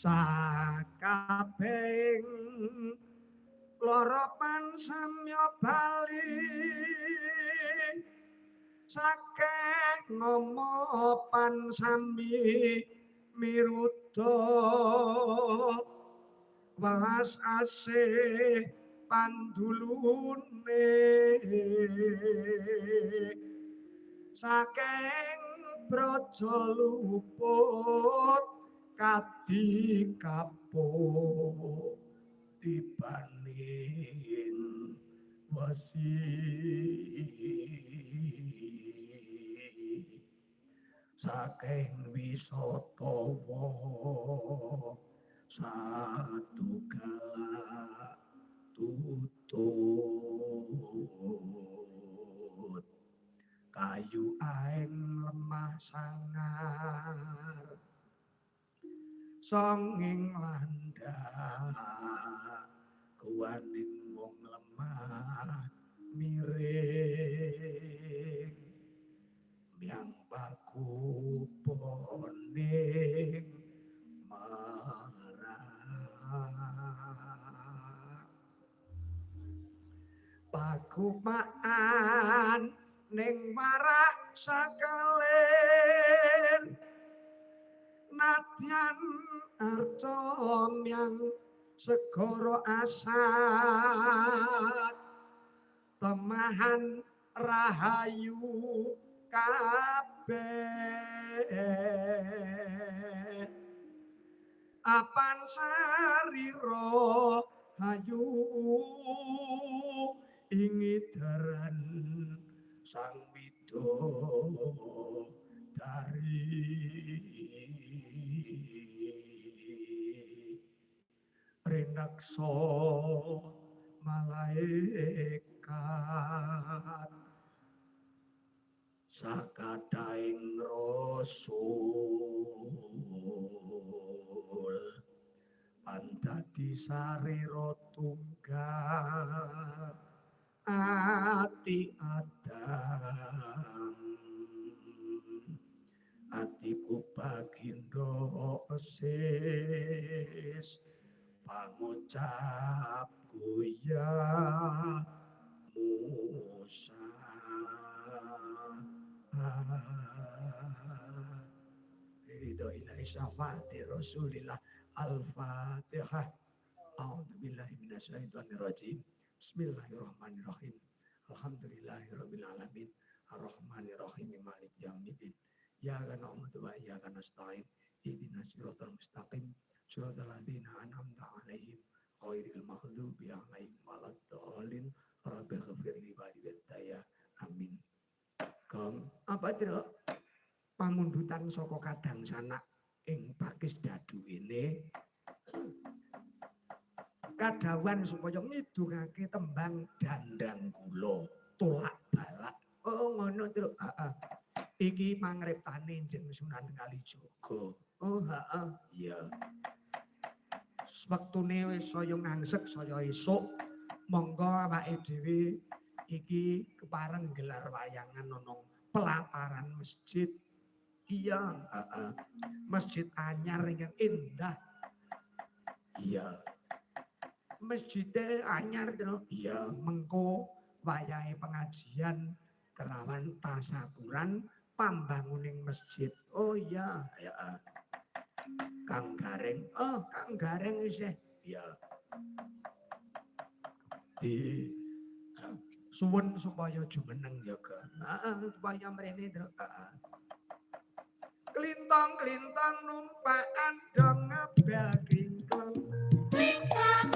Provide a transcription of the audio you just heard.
sakabehing loropan samya bali saking ngomopan sami miruda welas asih pandulune saking praja luput kadi kapuk tibaning wesi saking wisatawa satunggal tutut kayu aeng lemah sangar songing landak kuwaning wong lemah miring miang pakuponing marang pakumaan ning warak sakalen nadyan arca miang segara asat temahan rahayu kabeh apan sarira hayu ingidaran sang widodari rinaksa malaikat sakadaing rasul pandadi sarira tunggal ati adang atiku bagindo esis pangucapku ya Musa ridho ilahi syafati rasulillah al-fatihah a'udzubillahi minasyaitonirrajim bismillahirrahmanirrahim alhamdulillahirabbil alamin arrahmanirrahim maliki yaumiddin iyyaka na'budu wa iyyaka nasta'in ihdinas siratal mustaqim siratal ladzina an'amta 'alaihim ghairil maghdubi 'alaihim waladdallin rabbi ighfirli wa liwaddaya amin. Gong apa tira pamundutan saka kadang sanak ing pakis daduwene kadhawan supaya ngidungake tembang dandang kula tolak balak. Oh ngono tru. Iki pangriptane Njeng Sunan Kalijaga. Oh heeh, iya. Wektune wis saya ngangsek saya esuk monggo awake dhewe iki kepareng gelar wayangan ana pelataran masjid. Iya, heeh. Masjid anyar ingkang indah. Iya. Masjidnya anyar terus iya mengko wayahe pengajian kelawan tasakuran pambanguning masjid. Oh iya ya Kang Gareng. Oh Kang Gareng isih ya di suwun supaya jumeneng ya kan. Supaya mrene terus klintong-klintong numpakan dong ngebel klingklong. Klingklong